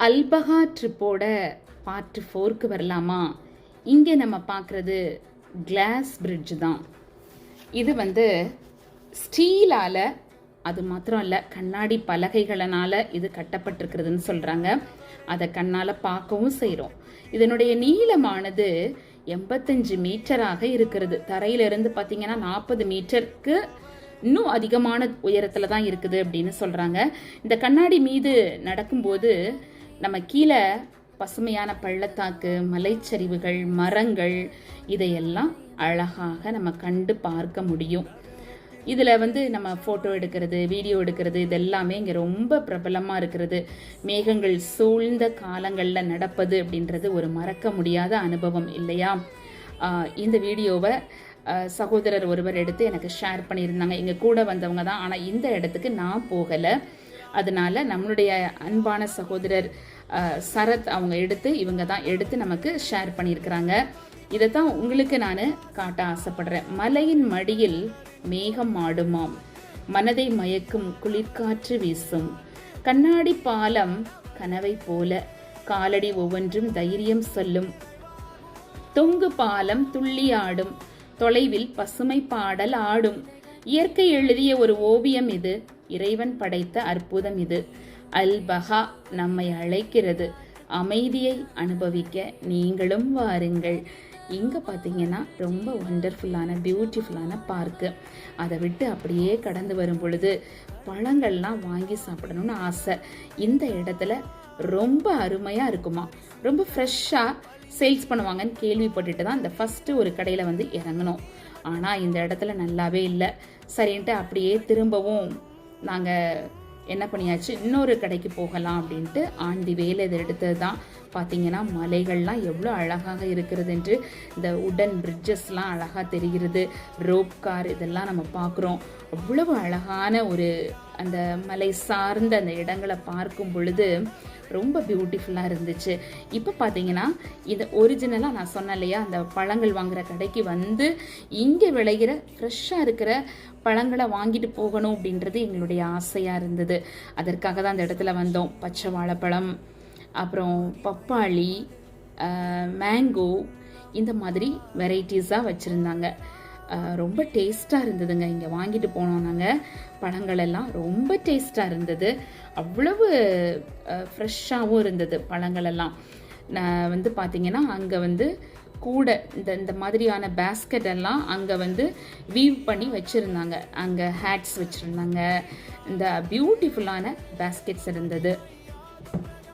அல்பஹா ட்ரிப்போட part 4க்கு வரலாமா? இங்கே நம்ம பார்க்குறது கிளாஸ் பிரிட்ஜ் தான். இது ஸ்டீலால், அது மாத்திரம் இல்லை, கண்ணாடி பலகைகளினால் இது கட்டப்பட்டிருக்கிறதுன்னு சொல்கிறாங்க. அதை கண்ணால் பார்க்கவும் செய்கிறோம். இதனுடைய நீளமானது 85 மீட்டராக இருக்கிறது. தரையிலிருந்து பார்த்தீங்கன்னா 40 மீட்டருக்கு இன்னும் அதிகமான உயரத்தில் தான் இருக்குது அப்படின்னு சொல்கிறாங்க. இந்த கண்ணாடி மீது நடக்கும்போது நம்ம கீழே பசுமையான பள்ளத்தாக்கு, மலைச்சரிவுகள், மரங்கள், இதையெல்லாம் அழகாக நம்ம கண்டு பார்க்க முடியும். இதில் நம்ம ஃபோட்டோ எடுக்கிறது, வீடியோ எடுக்கிறது, இதெல்லாமே இங்கே ரொம்ப பிரபலமாக இருக்கிறது. மேகங்கள் சூழ்ந்த காலங்களில் நடப்பது அப்படின்றது ஒரு மறக்க முடியாத அனுபவம் இல்லையா? இந்த வீடியோவை சகோதரர் ஒருவர் எடுத்து எனக்கு ஷேர் பண்ணியிருந்தாங்க. எங்கள் கூட வந்தவங்க தான், ஆனால் இந்த இடத்துக்கு நான் போகலை. அதனால நம்மளுடைய அன்பான சகோதரர் சரத் அவங்க இவங்க தான் எடுத்து நமக்கு ஷேர் பண்ணியிருக்கிறாங்க. இதை தான் உங்களுக்கு நான் காட்ட ஆசைப்படுறேன். மலையின் மடியில் மேகம் ஆடுமாம், மனதை மயக்கும் குளிர்காற்று வீசும், கண்ணாடி பாலம் கனவை போல, காலடி ஒவ்வொன்றும் தைரியம் சொல்லும், தொங்கு பாலம் துள்ளி ஆடும், தொலைவில் பசுமை பாடல் ஆடும், இயற்கை எழுதிய ஒரு ஓவியம் இது, இறைவன் படைத்த அற்புதம் இது, அல்பஹா நம்மை அழைக்கிறது, அமைதியை அனுபவிக்க நீங்களும் வாருங்கள். இங்கே பார்த்தீங்கன்னா ரொம்ப ஒண்டர்ஃபுல்லான பியூட்டிஃபுல்லான பார்க்கு. அதை விட்டு அப்படியே கடந்து வரும் பொழுது பழங்கள்லாம் வாங்கி சாப்பிடணும்னு ஆசை. இந்த இடத்துல ரொம்ப அருமையாக இருக்குமா, ரொம்ப ஃப்ரெஷ்ஷாக சேல்ஸ் பண்ணுவாங்கன்னு கேள்விப்பட்டுட்டு தான் இந்த ஃபஸ்ட்டு ஒரு கடையில் இறங்கணும். ஆனால் இந்த இடத்துல நல்லாவே இல்லை. சரின்ட்டு அப்படியே திரும்பவும் நாங்கள் என்ன பண்ணியாச்சு, இன்னொரு கடைக்கு போகலாம் அப்படின்ட்டு ஆண்டி வேலை இதை எடுத்தது தான். பார்த்தீங்கன்னா மலைகள்லாம் எவ்வளோ அழகாக இருக்கிறது என்று, இந்த உடன் பிரிட்ஜஸ்லாம் அழகாக தெரிகிறது, ரோப் கார் இதெல்லாம் நம்ம பார்க்குறோம். அவ்வளவு அழகான ஒரு அந்த மலை சார்ந்த அந்த இடங்களை பார்க்கும் பொழுது ரொம்ப பியூட்டிஃபுல்லாக இருந்துச்சு. இப்போ பார்த்தீங்கன்னா இந்த ஒரிஜினலாக நான் சொன்னேன் இல்லையா, அந்த பழங்கள் வாங்குகிற கடைக்கு இங்கே விளைகிற ஃப்ரெஷ்ஷாக இருக்கிற பழங்களை வாங்கிட்டு போகணும் அப்படின்றது எங்களுடைய ஆசையாக இருந்தது. அதற்காக தான் அந்த இடத்துல வந்தோம். பச்சை வாழைப்பழம், அப்புறம் பப்பாளி, மேங்கோ, இந்த மாதிரி வெரைட்டிஸாக வச்சுருந்தாங்க. ரொம்ப டேஸ்ட்டாக இருந்ததுங்க. இங்கே வாங்கிட்டு போனோம் நாங்கள். பழங்கள் எல்லாம் ரொம்ப டேஸ்ட்டாக இருந்தது. அவ்வளவு ஃப்ரெஷ்ஷாகவும் இருந்தது பழங்களெல்லாம். நான் பார்த்தீங்கன்னா அங்கே கூட இந்த மாதிரியான பேஸ்கெட் எல்லாம் அங்கே வீவ் பண்ணி வச்சுருந்தாங்க. அங்கே ஹேட்ஸ் வச்சுருந்தாங்க. இந்த பியூட்டிஃபுல்லான பேஸ்கெட்ஸ் இருந்தது.